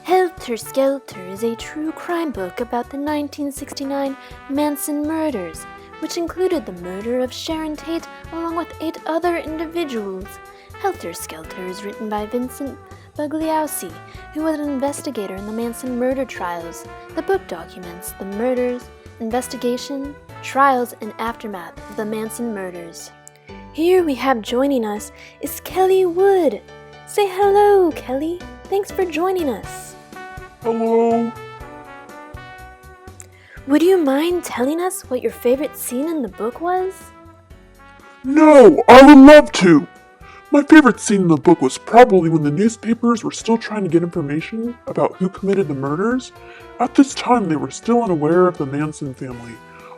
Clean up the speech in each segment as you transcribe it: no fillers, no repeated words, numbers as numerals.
Helter Skelter is a true crime book about the 1969 Manson murders, which included the murder of Sharon Tate along with 8 other individuals. Helter Skelter is written by Vincent Bugliosi, who was an investigator in the Manson murder trials. The book documents the murders, investigation, trials, and aftermath of the Manson murders. Here we have joining us is Kelly Wood. Say hello, Kelly. Thanks for joining us. Hello. Would you mind telling us what your favorite scene in the book was? No, I would love to. My favorite scene in the book was probably when the newspapers were still trying to get information about who committed the murders. At this time, they were still unaware of the Manson family.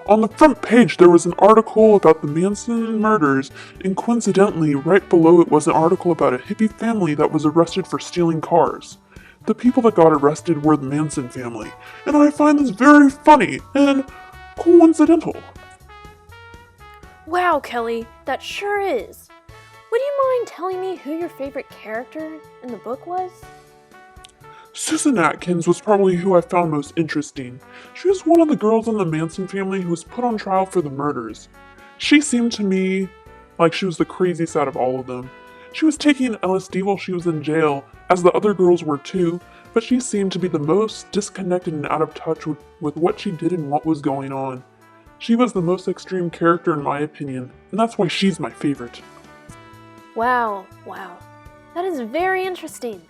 On the front page, there was an article about the Manson murders, and coincidentally, right below it was an article about a hippie family that was arrested for stealing cars. The people that got arrested were the Manson family, and I find this very funny and coincidental. Wow, Kelly, that sure is. Would you mind telling me who your favorite character in the book was? Susan Atkins was probably who I found most interesting. She was one of the girls in the Manson family who was put on trial for the murders. She seemed to me like she was the craziest out of all of them. She was taking LSD while she was in jail, as the other girls were too, but she seemed to be the most disconnected and out of touch with what she did and what was going on. She was the most extreme character in my opinion, and that's why she's my favorite. Wow. That is very interesting.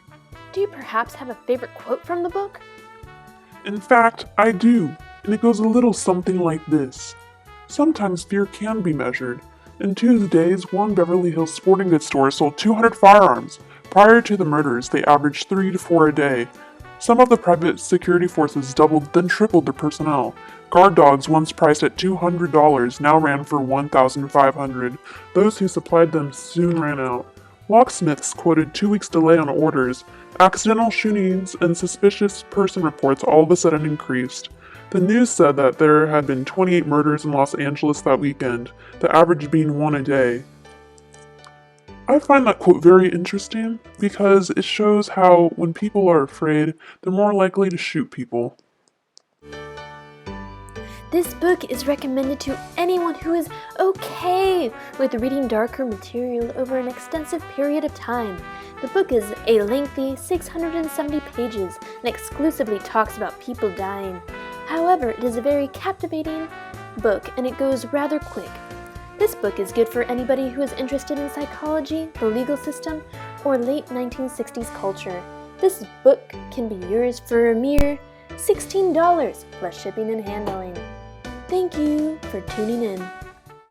Do you perhaps have a favorite quote from the book? In fact, I do, and it goes a little something like this. Sometimes fear can be measured. In Tuesdays, one Beverly Hills sporting goods store sold 200 firearms. Prior to the murders, they averaged 3 to 4 a day. Some of the private security forces doubled, then tripled their personnel. Guard dogs, once priced at $200, now ran for $1,500. Those who supplied them soon ran out. Locksmiths quoted 2 weeks delay on orders. Accidental shootings and suspicious person reports all of a sudden increased. The news said that there had been 28 murders in Los Angeles that weekend, the average being 1 a day. I find that quote very interesting because it shows how when people are afraid, they're more likely to shoot people. This book is recommended to anyone who is okay with reading darker material over an extensive period of time. The book is a lengthy 670 pages and exclusively talks about people dying. However, it is a very captivating book and it goes rather quick. This book is good for anybody who is interested in psychology, the legal system, or late 1960s culture. This book can be yours for a mere $16 plus shipping and handling. Thank you for tuning in.